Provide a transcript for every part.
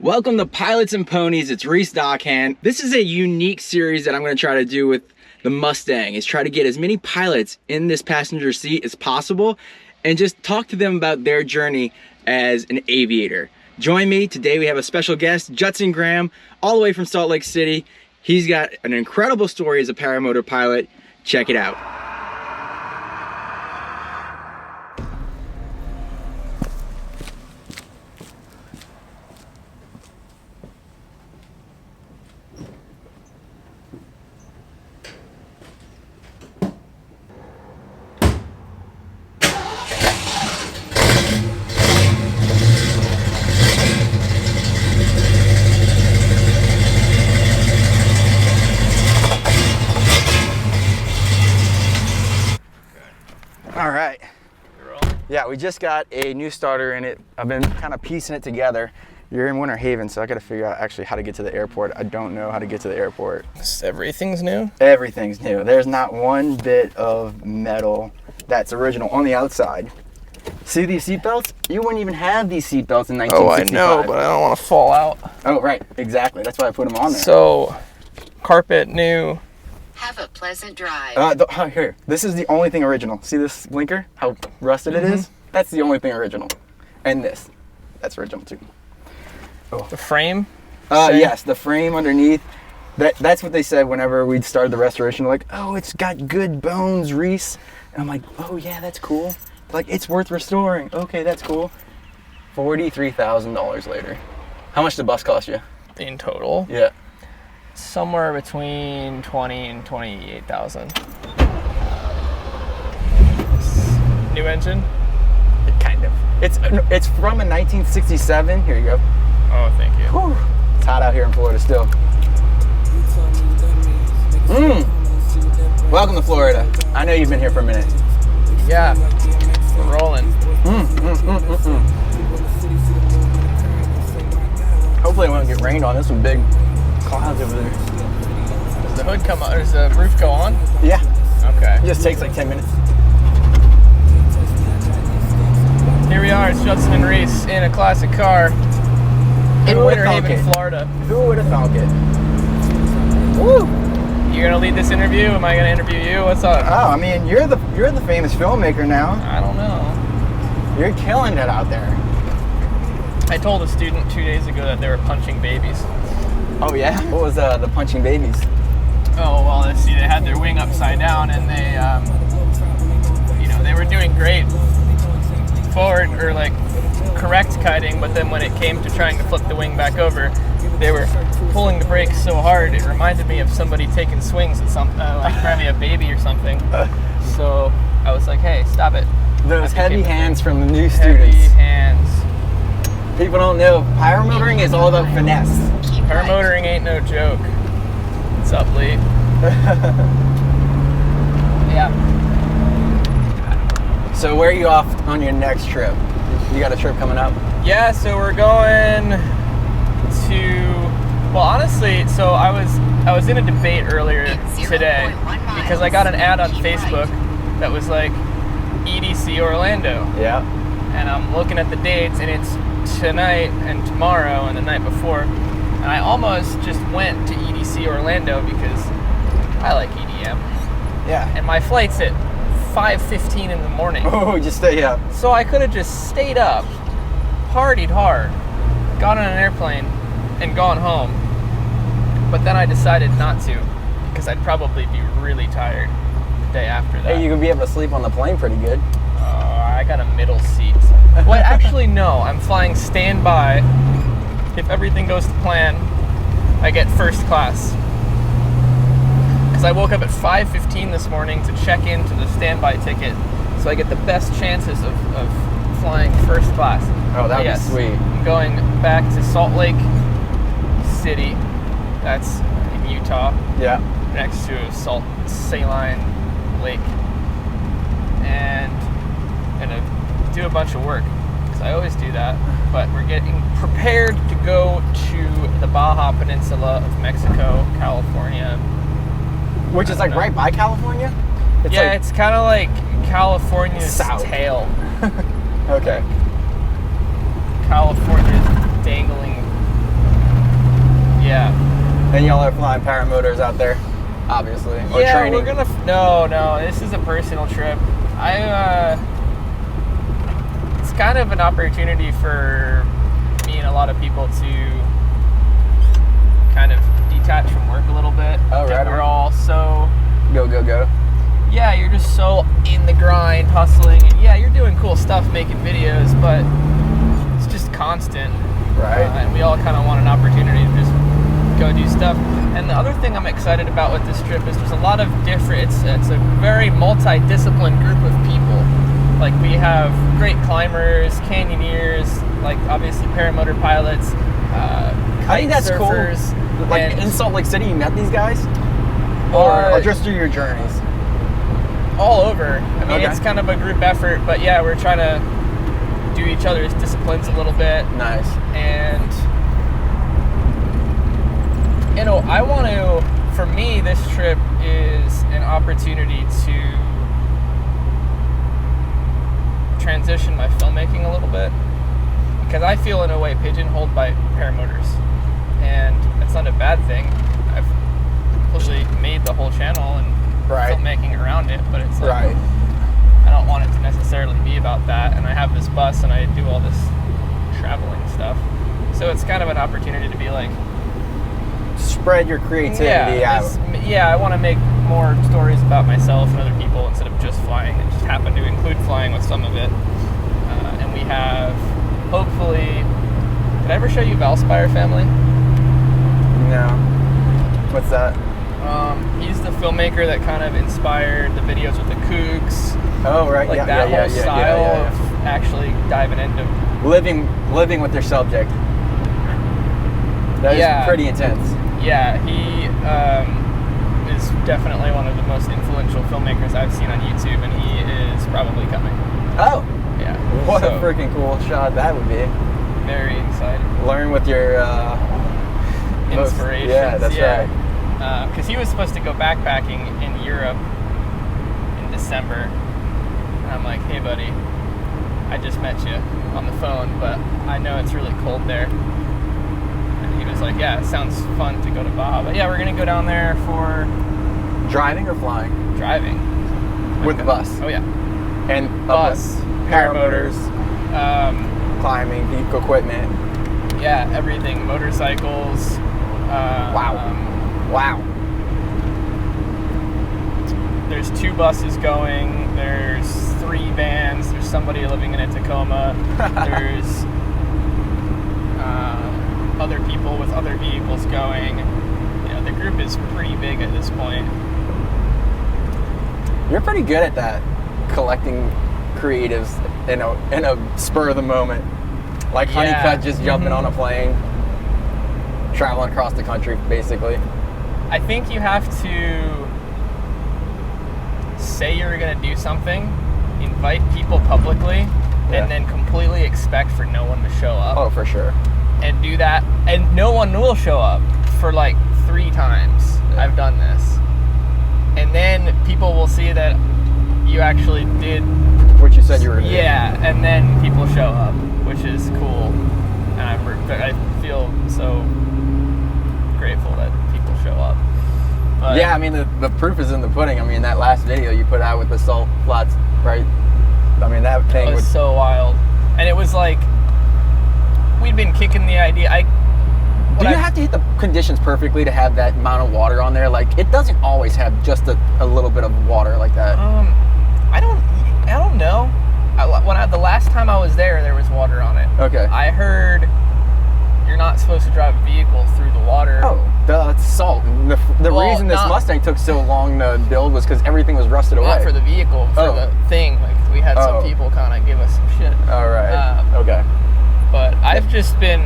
Welcome to Pilots and Ponies. It's Reese Dockhand. This is a unique series that I'm going to try to do with the Mustang, is try to get as many pilots in this passenger seat as possible and just talk to them about their journey as an aviator. Join me today. We have a special guest, Judson Graham, all the way from Salt Lake City. He's got an incredible story as a paramotor pilot. Check it out. All right. Yeah, we just got a new starter in it. I've been kind of piecing it together. You're in Winter Haven, so I got to figure out actually how to get to the airport. I don't know how to get to the airport. Everything's new? Everything's new. There's not one bit of metal that's original on the outside. See these seatbelts? You wouldn't even have these seatbelts in 1965. Oh, I know, but I don't want to fall out. Oh, right. Exactly. That's why I put them on there. So, carpet new. Have a pleasant drive. Here. This is the only thing original. See this blinker? How rusted it is? That's the only thing original. And this. That's original too. Oh. The frame? Yes, the frame underneath. That's what they said whenever we started the restoration. Like, oh, it's got good bones, Reese. And I'm like, oh yeah, that's cool. Like, it's worth restoring. Okay, that's cool. $43,000 later. How much did the bus cost you? In total? Yeah. Somewhere between 20 and 28,000. New engine? Kind of. It's from a 1967. Here you go. Oh, thank you. Whew. It's hot out here in Florida still. Welcome to Florida. I know you've been here for a minute. Yeah, we're rolling. Hopefully it won't get rained on. There's some big clouds over there. Does the hood come on? Does the roof go on? Yeah. Okay. It just takes like 10 minutes. Here we are, it's Judson and Reese in a classic car in Winter Haven, Florida. Who would have thunk it? Woo! You gonna lead this interview? Am I gonna interview you? What's up? Oh, I mean, you're the famous filmmaker now. I don't know. You're killing it out there. I told a student 2 days ago that they were punching babies. Oh yeah? What was the punching babies? Oh, well, let's see, they had their wing upside down and they, they were doing great forward or like correct kiting, but then when it came to trying to flip the wing back over, they were pulling the brakes so hard it reminded me of somebody taking swings at something, like probably a baby or something. So I was like, hey, stop it. Those heavy hands from the new students. Heavy hands. People don't know, paramotoring is all about finesse. Paramotoring ain't no joke. What's up, Lee? Yeah. So where are you off on your next trip? You got a trip coming up? Yeah, so we're going to, well, honestly, so I was in a debate earlier today because I got an ad on Facebook that was like EDC Orlando. Yeah. And I'm looking at the dates and it's tonight and tomorrow and the night before. And I almost just went to EDC Orlando because I like EDM. Yeah. And my flight's at 5:15 in the morning. Oh, just stay up. So I could have just stayed up, partied hard, got on an airplane, and gone home. But then I decided not to because I'd probably be really tired the day after that. Hey, you could be able to sleep on the plane pretty good. I got a middle seat. Well, actually, no. I'm flying standby. If everything goes to plan, I get first class. Because I woke up at 5:15 this morning to check into the standby ticket, so I get the best chances of flying first class. Oh, that would be sweet. I'm going back to Salt Lake City. That's in Utah. Yeah. Next to a saline lake. And gonna do a bunch of work. I always do that, but we're getting prepared to go to the Baja Peninsula of Mexico, California. Which is like right by California? It's kind of like California's south tail. Okay. California's dangling And y'all are flying paramotors out there, obviously, or Yeah, training. we're gonna. No, this is a personal trip. It's kind of an opportunity for me and a lot of people to kind of detach from work a little bit. Oh, right. We're all so. Go. Yeah, you're just so in the grind, hustling, and yeah, you're doing cool stuff, making videos, but it's just constant. Right. And we all kind of want an opportunity to just go do stuff. And the other thing I'm excited about with this trip is there's a lot of different. It's a very multi-disciplined group of people. Like we have great climbers, canyoneers, like obviously paramotor pilots. I think that's surfers, cool. Like in Salt Lake City, you met these guys, or just through your journeys. All over. I mean, Okay. it's kind of a group effort, but yeah, we're trying to do each other's disciplines a little bit. Nice. And you know, I want to. For me, this trip is an opportunity to transition my filmmaking a little bit, because I feel in a way pigeonholed by paramotors, and it's not a bad thing. I've completely made the whole channel and filmmaking around it, but it's like I don't want it to necessarily be about that. And I have this bus and I do all this traveling stuff, so it's kind of an opportunity to be like, spread your creativity out. I want to make more stories about myself and other people instead of just flying. It just happened to include flying with some of it. And we have, hopefully, did I ever show you Valspire family? No. What's that? He's the filmmaker that kind of inspired the videos with the Cougs. Oh, right. Like that whole style of actually diving into living with their subject. That is pretty intense. Yeah, he is definitely one of the most influential filmmakers I've seen on YouTube, and he is probably coming. Oh. Yeah. What a freaking cool shot that would be. Very excited. Learn with your inspirations. Yeah, that's right. Because he was supposed to go backpacking in Europe in December. And I'm like, hey, buddy, I just met you on the phone, but I know it's really cold there. And he was like, yeah, it sounds fun to go to Baja. But yeah, we're going to go down there for... Driving or flying? Driving. With the bus? Oh, yeah. And bus, paramotors, climbing, equipment. Yeah, everything. Motorcycles. Wow. There's 2 buses going. There's 3 vans. There's somebody living in a Tacoma. There's other people with other vehicles going. You know, the group is pretty big at this point. You're pretty good at that, collecting creatives in a spur of the moment. Like Honeycutt just jumping on a plane, traveling across the country, basically. I think you have to say you're going to do something, invite people publicly, and then completely expect for no one to show up. Oh, for sure. And do that, and no one will show up for like 3 times. I've done this. And then people will see that you actually did what you said you were going to do. Yeah, and then people show up, which is cool. And I feel so grateful that people show up. But yeah, I mean, the proof is in the pudding. I mean, that last video you put out with the salt flats, right? I mean, that thing was so wild. And it was like, we'd been kicking the idea. Do you have to hit the conditions perfectly to have that amount of water on there? Like, it doesn't always have just a little bit of water like that. I don't know. The last time I was there was water on it. Okay. I heard you're not supposed to drive a vehicle through the water. Oh, it's salt. The reason this Mustang took so long to build was because everything was rusted away. Not for the vehicle, for the thing. Like, we had some people kind of give us some shit. All right. Okay. But I've just been...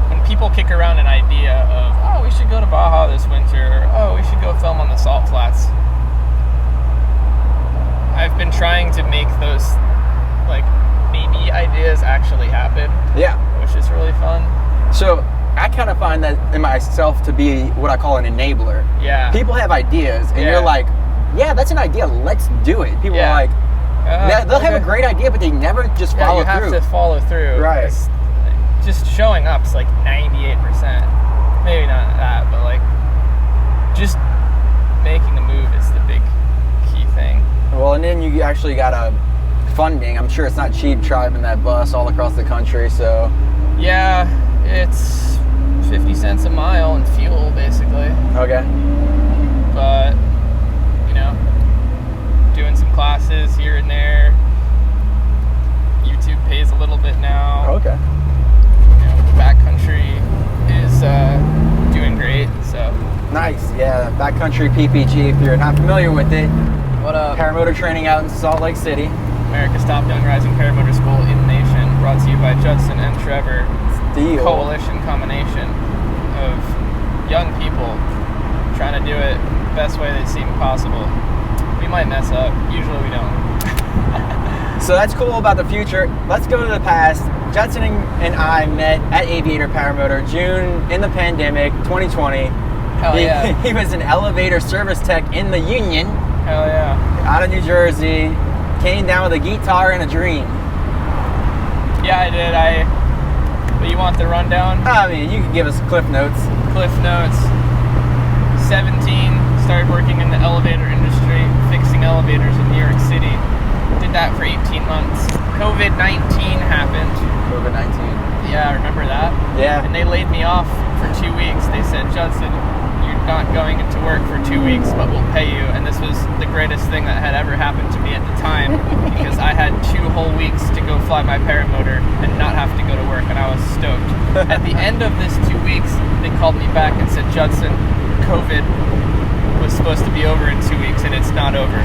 When people kick around an idea of, oh, we should go to Baja this winter, or, oh, we should go film on the salt flats, I've been trying to make those, like, maybe ideas actually happen. Yeah. Which is really fun. So, I kind of find that in myself to be what I call an enabler. Yeah. People have ideas, and you're like, yeah, that's an idea, let's do it. People are like, they'll have a great idea, but they never just follow through. You have to follow through. Right. Just showing up's like 98%. maybe not that, but like just making the move is the big key thing. Well, and then you actually got a funding. I'm sure it's not cheap driving that bus all across the country, so. Yeah, it's 50 cents a mile in fuel, basically. Okay. But, you know, doing some classes here and there. YouTube pays a little bit now. Okay. You know, backcountry is doing great, so. Nice, yeah, backcountry PPG, if you're not familiar with it. What up? Paramotor training out in Salt Lake City. America's top young rising paramotor school in the nation, brought to you by Judson and Trevor. Deal. Coalition combination of young people trying to do it the best way they seem possible. We might mess up, usually we don't. So that's cool about the future. Let's go to the past. Judson and I met at Aviator Paramotor June in the pandemic, 2020. Hell yeah. He was an elevator service tech in the Union. Hell yeah. Out of New Jersey. Came down with a guitar and a dream. Yeah, I did. But you want the rundown? I mean, you can give us cliff notes. Cliff notes. 17, started working in the elevator industry, fixing elevators in New York City. Did that for 18 months. COVID-19 happened. COVID-19. Yeah, I remember that. Yeah. And they laid me off for 2 weeks. They said, Judson, you're not going into work for 2 weeks, but we'll pay you. And this was the greatest thing that had ever happened to me at the time, because I had 2 whole weeks to go fly my paramotor and not have to go to work, and I was stoked. At the end of this 2 weeks, they called me back and said, Judson, COVID was supposed to be over in 2 weeks, and it's not over.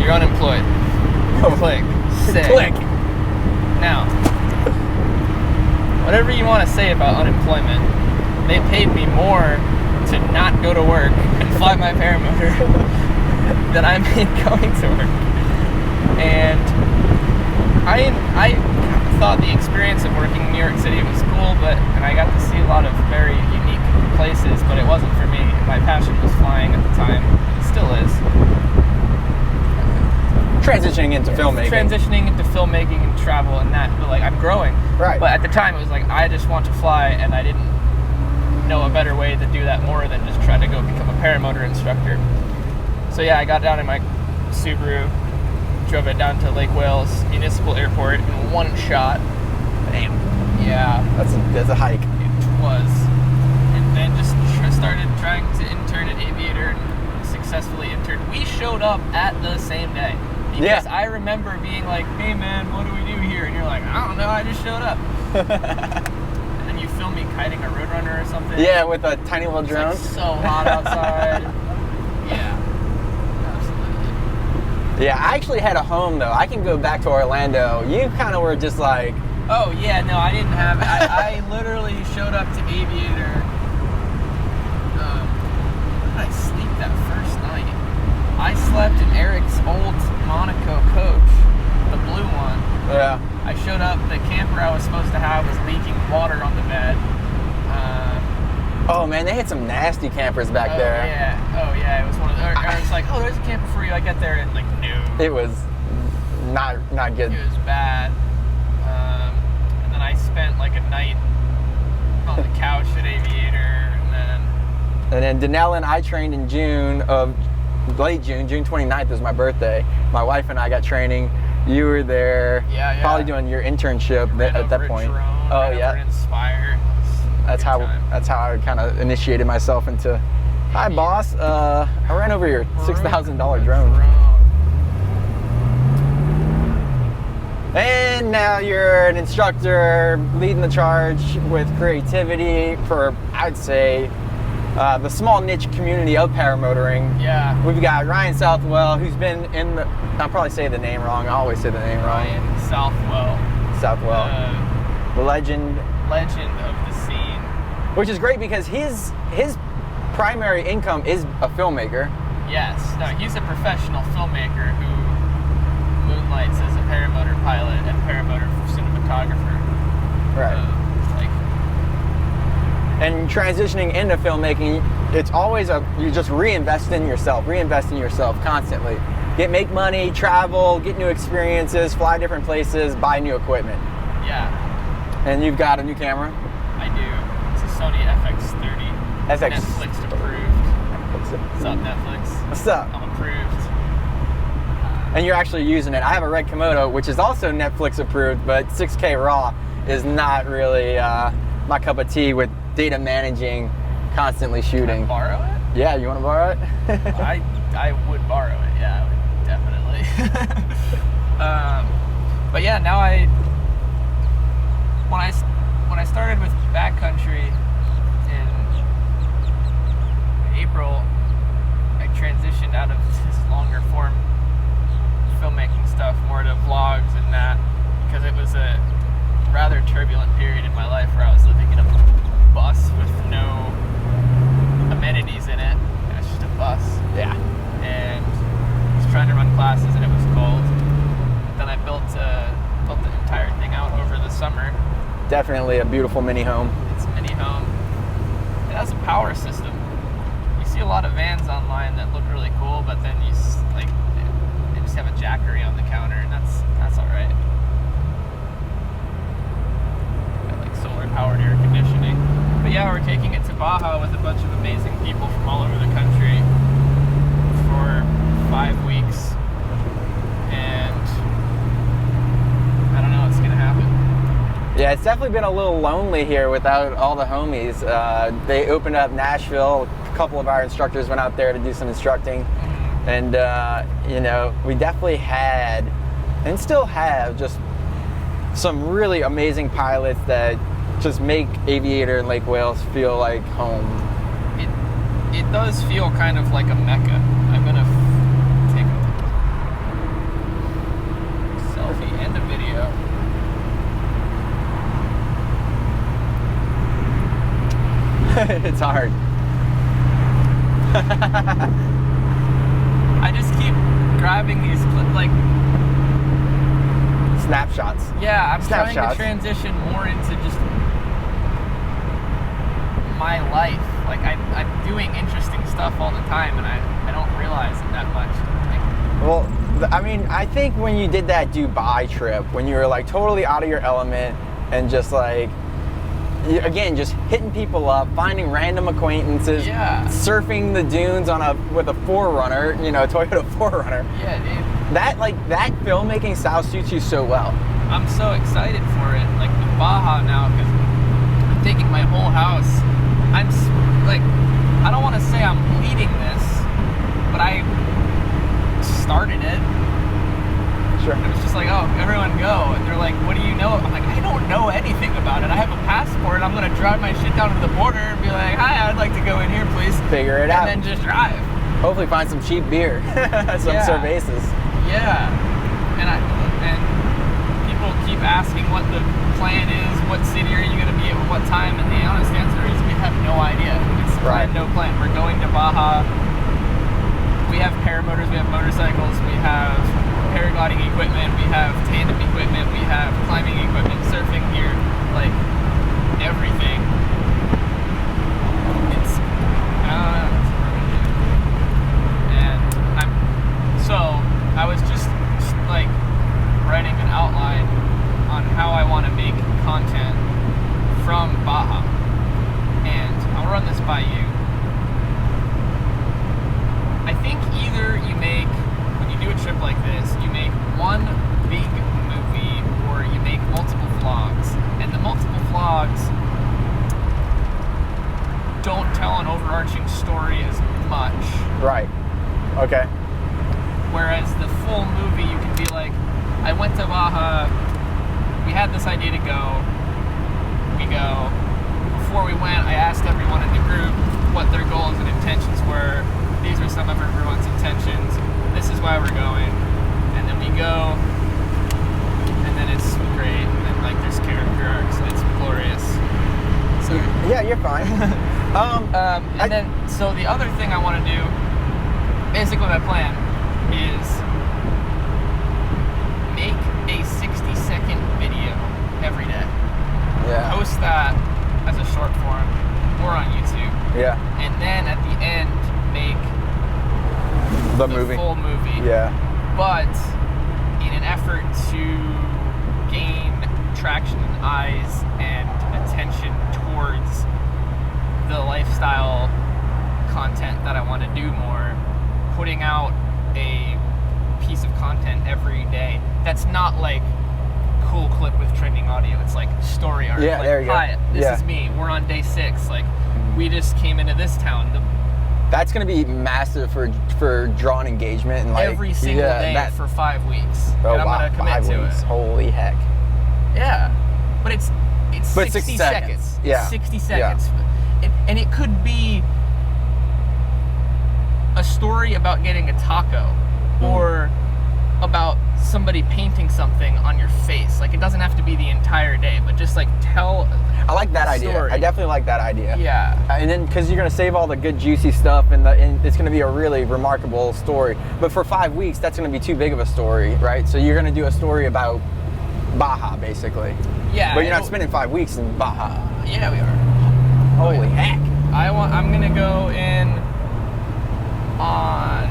You're unemployed. Click. Sick. Click. Now, whatever you want to say about unemployment, they paid me more to not go to work and fly my paramotor than I made going to work. And I thought the experience of working in New York City was cool, and I got to see a lot of very unique places, but it wasn't for me. My passion was flying at the time. It still is. Transitioning into filmmaking. Transitioning into filmmaking and travel and that, but like I'm growing. Right. But at the time it was like I just want to fly, and I didn't know a better way to do that more than just try to go become a paramotor instructor. So yeah, I got down in my Subaru, drove it down to Lake Wales Municipal Airport in one shot. Damn. Yeah. That's a hike. It was. And then just started trying to intern at Aviator and successfully interned. We showed up at the same day. Because I remember being like, hey man, what do we do here? And you're like, I don't know, I just showed up. And then you film me kiting a Roadrunner or something. Yeah, with a tiny little drone. It's like so hot outside. Yeah, absolutely. Yeah, I actually had a home though. I can go back to Orlando. You kind of were just like... Oh yeah, no, I didn't have, I literally showed up to Aviator. Where did I sleep that first night? I slept in Eric's old Monaco coach, the blue one. Yeah. I showed up, the camper I was supposed to have was leaking water on the bed. Oh man, they had some nasty campers back there. Yeah, it was one of the, Eric's like, oh, there's a camper for you. I get there and like, no. It was not good. It was bad. And then I spent like a night on the couch at Aviator, and then Danelle and I trained in late June 29th was my birthday. My wife and I got training. You were there. Yeah. Probably doing your internship at that point. Oh yeah. Inspire. That's how I kind of initiated myself into. Hi boss. I ran over your $6,000 drone. And now you're an instructor, leading the charge with creativity for, I'd say, the small niche community of paramotoring. Yeah. We've got Ryan Southwell, who's been in the, I'll probably say the name wrong. I always say the name wrong. Ryan Southwell. The legend of the scene. Which is great because his primary income is a filmmaker. Yes. No, he's a professional filmmaker who moonlights as a paramotor pilot and paramotor cinematographer. Right. And transitioning into filmmaking, it's always you just reinvest in yourself constantly. Make money, travel, get new experiences, fly different places, buy new equipment. Yeah. And you've got a new camera? I do. It's a Sony FX30. FX. Netflix approved. What's up, Netflix? What's up? I'm approved. And you're actually using it. I have a red Komodo, which is also Netflix approved, but 6K RAW is not really my cup of tea with data managing, constantly shooting. Can I borrow it? Yeah, you want to borrow it? I would borrow it. Yeah, I would definitely. But yeah, now when I started with backcountry in April, I transitioned out of this longer form filmmaking stuff more to vlogs and that, because it was a rather turbulent period in my life where I was living in a bus with no amenities in it. It was just a bus. Yeah. And I was trying to run classes and it was cold. Then I built the entire thing out over the summer. Definitely a beautiful mini home. It's a mini home. It has a power system. You see a lot of vans online that look really cool, but then they just have a jackery on the counter, and that's all right. Got like solar powered air conditioning. But yeah, we're taking it to Baja with a bunch of amazing people from all over the country for 5 weeks, and I don't know what's gonna happen. Yeah, it's definitely been a little lonely here without all the homies. They opened up Nashville. A couple of our instructors went out there to do some instructing. And, you know, we definitely had, and still have, just some really amazing pilots that just make Aviator and Lake Wales feel like home. It does feel kind of like a mecca. I'm going to take a selfie and a video. It's hard. I just keep grabbing these like snapshots. Yeah, I'm trying Snapshots. to transition more into just my life. Like I'm doing interesting stuff all the time, and I don't realize it that much. Well, I mean, I think when you did that Dubai trip, when you were like totally out of your element and just like, again, just hitting people up, finding random acquaintances, Yeah. surfing the dunes with a 4Runner, you know, Toyota 4Runner. Yeah, dude. That filmmaking style suits you so well. I'm so excited for it. Like with Baja now, because I'm taking my whole house. I don't want to say I'm leading this, but I started it. Sure. It was just like, oh, everyone go. And they're like, what do you know? I'm like, I don't know anything about it. I have a passport. I'm going to drive my shit down to the border and be like, hi, I'd like to go in here, please. Figure it out. And then just drive. Hopefully find some cheap beer. Some cervezas. Yeah. And people keep asking what the plan is, what city are you going to be at what time, and the honest answer is we have no idea. It's Right. no plan. We're going to Baja. We have paramotors, we have motorcycles, we have paragliding equipment, we have tandem equipment, we have climbing equipment, surfing gear, like everything. It's and I was just like writing an outline on how I want to make content from Baja, and I'll run this by you. I think either you make, when you do a trip like this, you make one big movie or you make multiple vlogs. And the multiple vlogs don't tell an overarching story as much. Right. Okay. Whereas the full movie, you can be like, I went to Baja, we had this idea to go, we go. Before we went, I asked everyone in the group what their goals and intentions were. These are some of everyone's intentions. This is why we're going. And then we go, and then it's great. And then like there's character arcs, and it's glorious. So Yeah, you're fine. so the other thing I want to do, basically my plan is make a 60-second video every day. Yeah. Post that as a short form or on YouTube. Yeah. And then at the end, make The movie. full movie. Yeah. But in an effort to gain traction and eyes and attention towards not like cool clip with trending audio. It's like story arc. Yeah, like, there you go. Hi, this Yeah. is me. We're on day 6. Like, we just came into this town. That's gonna be massive for drawing engagement and like Every single day for 5 weeks. Oh and I'm wow, gonna commit 5 to weeks. it. Holy heck. Yeah. But it's But 60 60 seconds. Yeah. 60 seconds. And it could be a story about getting a taco or about somebody painting something on your face. Like, it doesn't have to be the entire day, but just like tell I like that idea. story. I definitely like that idea. Yeah. And then, because you're going to save all the good juicy stuff, and it's going to be a really remarkable story. But for 5 weeks, that's going to be too big of a story, right? So you're going to do a story about Baja, basically. Yeah. But you're not spending 5 weeks in Baja. Yeah, we are. Holy heck. I'm gonna go in on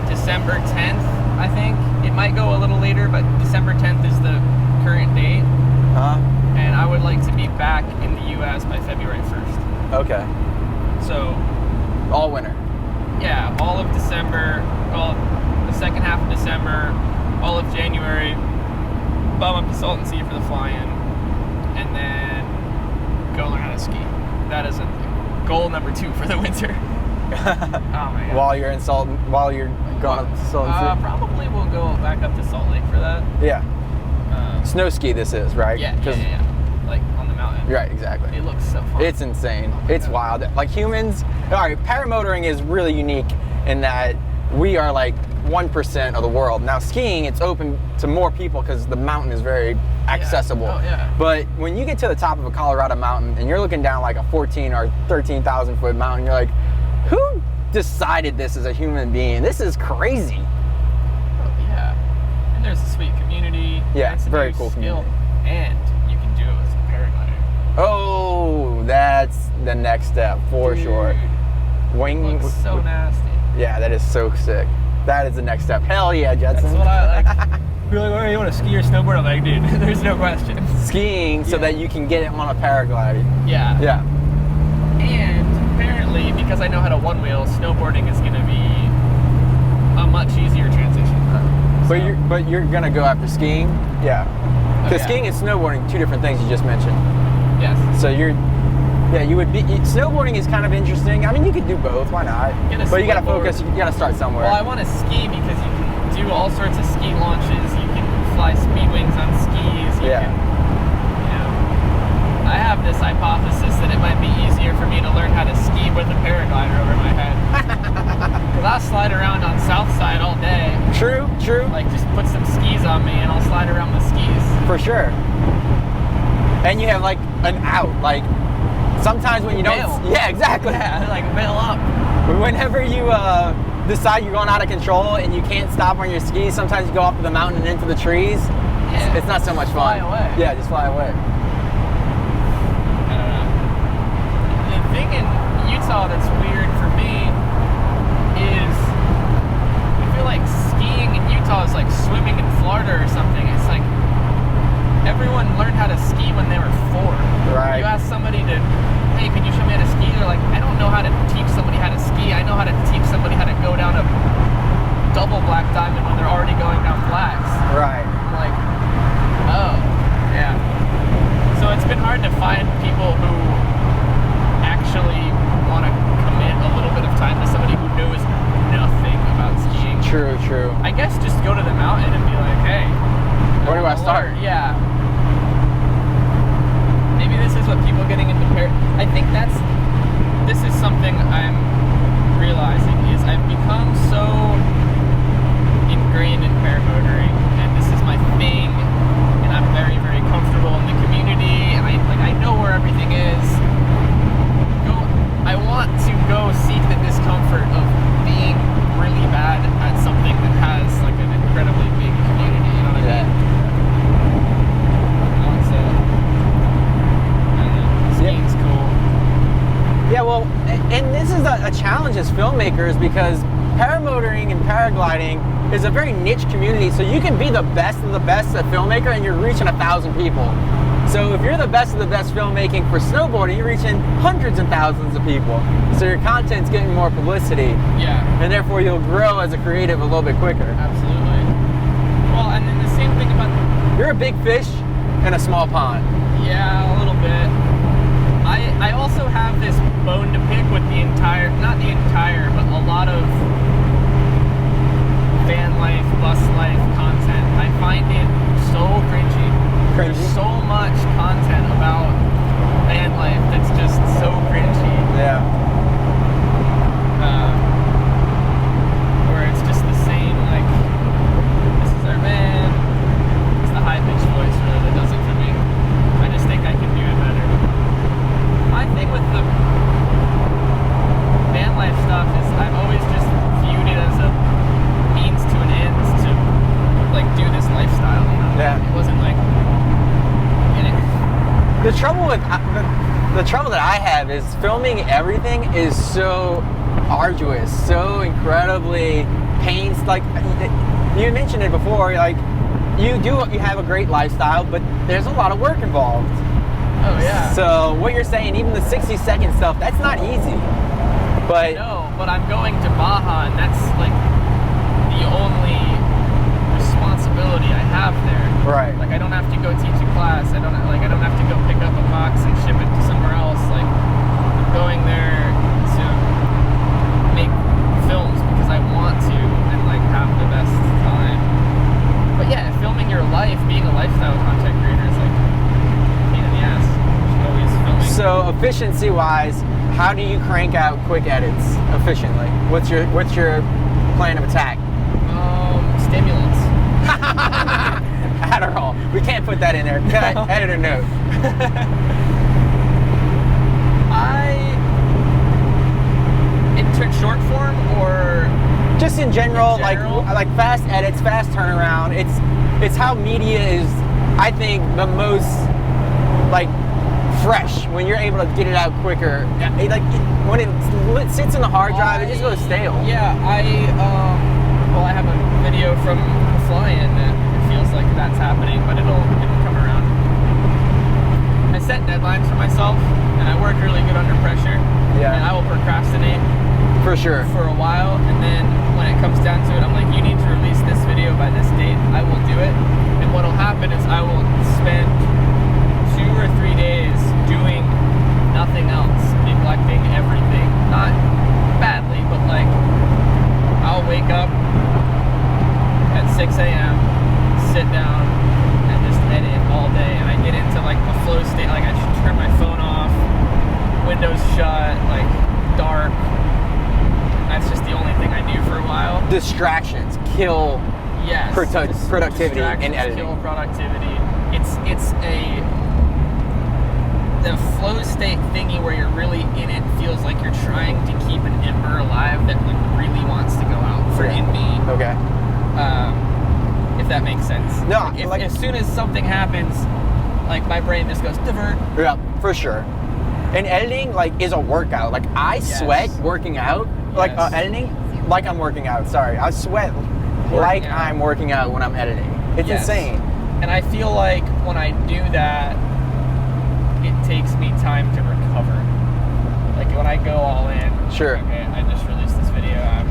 December 10th, I think. It might go a little later, but December 10th is the current date. Huh? And I would like to be back in the US by February 1st. Okay. So, All winter. yeah, all of December, well, the second half of December, all of January, bum up to Salton Sea for the fly-in, and then go learn how to ski. That is a goal number 2 for the winter. Oh my god. While you're going up to Salton Sea? Probably we'll go back up to Salt Lake for that. Yeah. Snow ski this is, right? Yeah. Like on the mountain. Right, exactly. It looks so fun. It's insane. It's wild. Like humans, all right, paramotoring is really unique in that we are like 1% of the world. Now skiing, it's open to more people because the mountain is very accessible. Oh, yeah. But when you get to the top of a Colorado mountain and you're looking down like a 14 or 13,000 foot mountain, you're like, who decided this as a human being? This is crazy. Oh, yeah. And there's a sweet community. Yeah, it's a very new cool skill. community. And you can do it with a paraglider. Oh, that's the next step for sure. It Wing. looks so nasty. Yeah, that is so sick. That is the next step. Hell yeah, Judson. That's what I like. People are like, oh, you want to ski or snowboard? I'm like, dude, there's no question. Skiing so that you can get it on a paraglider. Yeah. Yeah. And apparently, because I know how to one wheel, snowboarding is going to be a much easier transition. But you're gonna go after skiing? Yeah. Because yeah. skiing and snowboarding, 2 different things you just mentioned. Yes. So you would be, snowboarding is kind of interesting. I mean, you could do both, why not? But you gotta focus, you gotta start somewhere. Well, I want to ski because you can do all sorts of ski launches, you can fly speed wings on skis, you can, I have this hypothesis that it might be easier for me to learn how to ski with a paraglider over my head. Because I'll slide around on Southside all day. True. Like, just put some skis on me and I'll slide around with skis. For sure. And you have like an out, like sometimes when you don't, yeah, exactly. Yeah, like bail up. Whenever you decide you're going out of control and you can't stop on your skis, sometimes you go up to the mountain and into the trees. Yeah. It's not so much Fly fun. away. Yeah, just fly away. I don't know. The thing in Utah that's weird for me is I feel like skiing in Utah is like swimming in Florida or something. It's like everyone learned how to ski when they were 4. Right. You ask somebody to, hey, can you show me how to ski? They're like, I don't know how to teach somebody how to ski. I know how to teach somebody how to go down a double black diamond when they're already going down flats. Right. I'm like, oh, yeah. So it's been hard to find people who actually want to commit a little bit of time to somebody who knows nothing about skiing. True. I guess just go to the mountain and be like, hey, Where do I start? Yeah. Maybe this is what people getting into I think this is something I'm realizing is I've become so ingrained in paramotoring and this is my thing and I'm very, very comfortable in the community and I know where everything is. I want to go seek the discomfort of being really bad at something that has like an incredibly big community, you know what I mean? Skiing's cool. Yeah, well, and this is a challenge as filmmakers because paramotoring and paragliding is a very niche community, so you can be the best of the best at filmmaker and you're reaching 1,000 people. So if you're the best of the best filmmaking for snowboarding, you're reaching hundreds and thousands of people. So your content's getting more publicity. Yeah. And therefore you'll grow as a creative a little bit quicker. Absolutely. Well, and then the same thing about You're a big fish in a small pond. Yeah, a little bit. I also have this bone to pick with the entire, not the entire, but a lot of van life, bus life content. I find it so cringy. There's so much content about van life that's just so cringy. Yeah. Where it's just the same, like, this is our van. It's the high-pitched voice really that does it for me. I just think I can do it better. My thing with the van life stuff is I've always just viewed it as a means to an end to, like, do this lifestyle, you know? Yeah. It wasn't like, in it. The trouble with the trouble that I have is filming everything is so arduous, so incredibly like you mentioned it before, like you have a great lifestyle, but there's a lot of work involved. Oh yeah. So what you're saying, even the 60-second stuff, that's not easy. But no, but I'm going to Baja, and that's like the only responsibility I have there. Right. Like I don't have to go teach a class. I don't have to go pick up a box and ship it to somewhere else. Like I'm going there to make films because I want to and like have the best time. But yeah, filming your life, being a lifestyle content creator is like a pain in the ass. You're always filming. so efficiency-wise, how do you crank out quick edits efficiently? What's your plan of attack? Stimulants. Adderall. We can't put that in there. Cut. Editor note. In short form or Just in general, In general? like fast edits, fast turnaround. It's how media is, I think, the most like fresh when you're able to get it out quicker. When it sits in the hard drive, it just goes stale. Yeah, I have a video from the fly-in that it feels like that's happening, but it'll come around. I set deadlines for myself, and I work really good under pressure. Yeah. And I will procrastinate For sure. for a while, and then when it comes down to it, I'm like, you need to release this video by this date. I will do it, and what'll happen is I will spend 2 or 3 days doing nothing else, neglecting everything. Not badly, but like I'll wake up at 6 a.m., sit down, and just edit all day. And I get into like a flow state, like I just turn my phone off, windows shut, like dark. That's just the only thing I do for a while. Distractions kill Yes. productivity in Distractions editing. kill productivity. It's the flow state thingy where you're really in it feels like you're trying to keep an ember alive that like really wants to go out for in me. Okay. If that makes sense. No, If as soon as something happens, like my brain just goes divert. Yeah, for sure. And editing is a workout. Like I sweat working out. Like Yes. editing, like I'm working out. Sorry, I sweat like out. I'm working out when I'm editing. It's Yes. insane. And I feel like when I do that, it takes me time to recover. Like when I go all in. Sure. Okay, I just released this video. I'm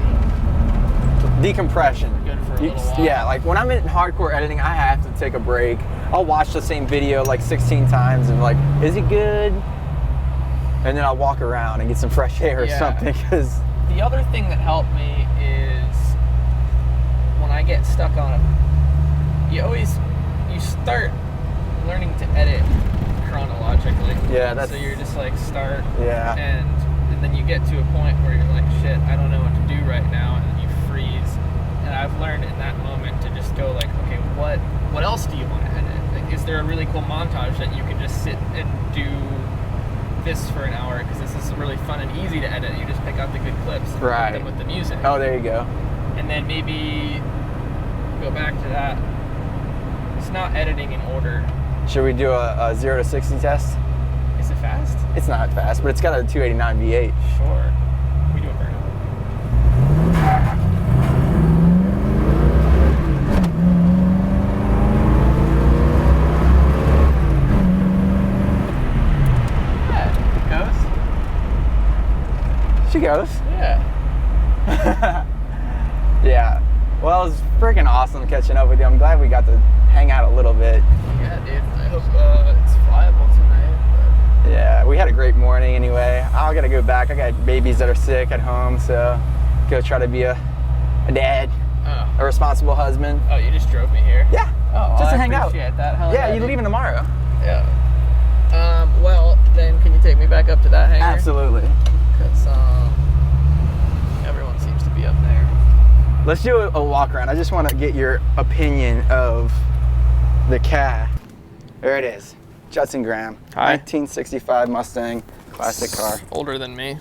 Decompression. good for a little while. Yeah, like when I'm in hardcore editing, I have to take a break. I'll watch the same video like 16 times and like, is it good? And then I'll walk around and get some fresh air or Yeah. something. Cause The other thing that helped me is when I get stuck on you start learning to edit chronologically. Yeah, that's- so you're just like start Yeah. and then you get to a point where you're like, shit, I don't know what to do right now, and then you freeze. And I've learned in that moment to just go like, okay, what else do you want to edit? Like, is there a really cool montage that you can just sit and do this for an hour, because this is really fun and easy to edit. You just pick out the good clips and Right. put them with the music. Oh, there you go. And then maybe go back to that. It's not editing in order. Should we do a 0 to 60 test? Is it fast? It's not fast, but it's got a 289 V8. Sure. We do it right now. She goes. Yeah. Yeah. Well, it was freaking awesome catching up with you. I'm glad we got to hang out a little bit. Yeah, dude. I hope it's flyable tonight. Yeah, we had a great morning anyway. I gotta go back. I got babies that are sick at home, so go try to be a dad, a responsible husband. Oh, you just drove me here? Yeah, just to hang out. Appreciate that. Hell Yeah, yeah, you're dude. leaving tomorrow. Yeah. Well, then can you take me back up to that hangar? Absolutely. Because everyone seems to be up there. Let's do a walk around. I just want to get your opinion of the car. There it is, Judson Graham. Hi. 1965 Mustang, classic car. Older than me.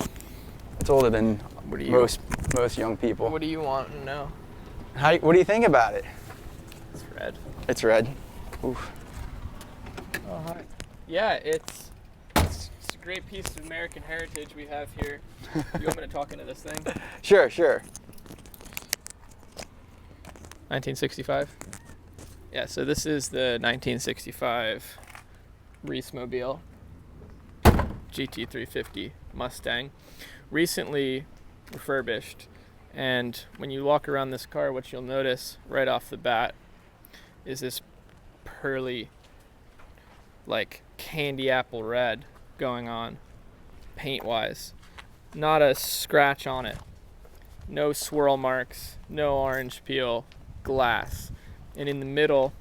It's older than What do you? most young people. What do you want to know? What do you think about it? It's red. It's red. Oof. Oh hi. Yeah, it's a great piece of American heritage we have here. You want me to talk into this thing? Sure, sure. 1965. Yeah, so this is the 1965 Reese-mobile GT350 Mustang, recently refurbished. And when you walk around this car, what you'll notice right off the bat is this pearly, like candy apple red going on paint-wise. Not a scratch on it. No swirl marks, no orange peel, glass. And in the middle,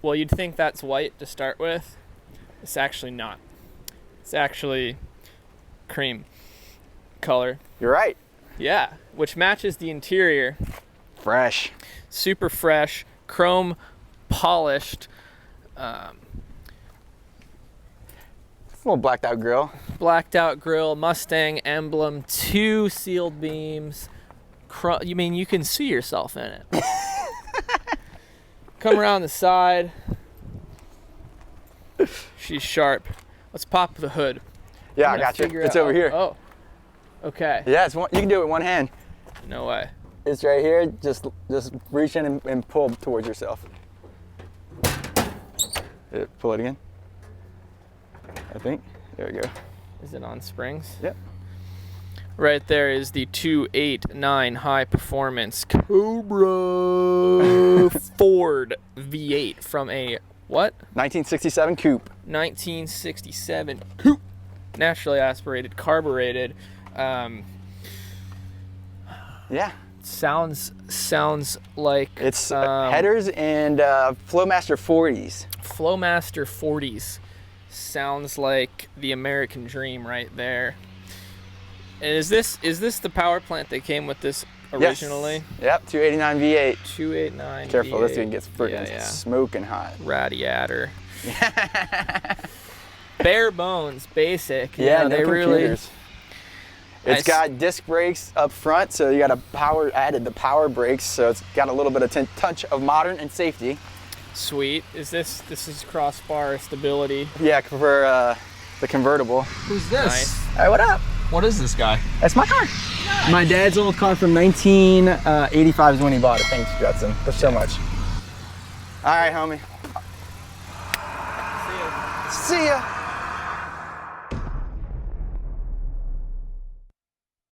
well, you'd think that's white to start with. It's actually not. It's actually cream color. You're right. Yeah, which matches the interior. Fresh. Super fresh, chrome polished, It's a little blacked out grill. blacked out grille, Mustang emblem, 2 sealed beams. You mean you can see yourself in it. Come around the side. She's sharp. Let's pop the hood. Yeah, I'm I gonna got you. figure It's out- over here. Oh, okay. Yeah, you can do it with one hand. No way. It's right here. Just reach in and pull towards yourself. Pull it again. I think. There we go. Is it on springs? Yep. Right there is the 289 high performance Cobra Ford V8 from a what? 1967 coupe. 1967 coupe, naturally aspirated, carbureted. Yeah. Sounds like It's headers and Flowmaster 40s. Flowmaster 40s. Sounds like the American dream right there. And is this the power plant that came with this originally? Yes. Yep, 289 V8. 289. Careful, V8. this thing gets freaking smoking hot. Radiator. Bare bones, basic. Yeah, You know, no they computers. It's I got disc brakes up front, so you got added the power brakes, so it's got a little bit of touch of modern and safety. Sweet. This is crossbar stability. Yeah, for the convertible. Who's this? Nice. Hey, what up? What is this guy? That's my car. My dad's old car from 1985 is when he bought it. Thanks, Judson. Thanks so much. All right, homie. See ya. See ya.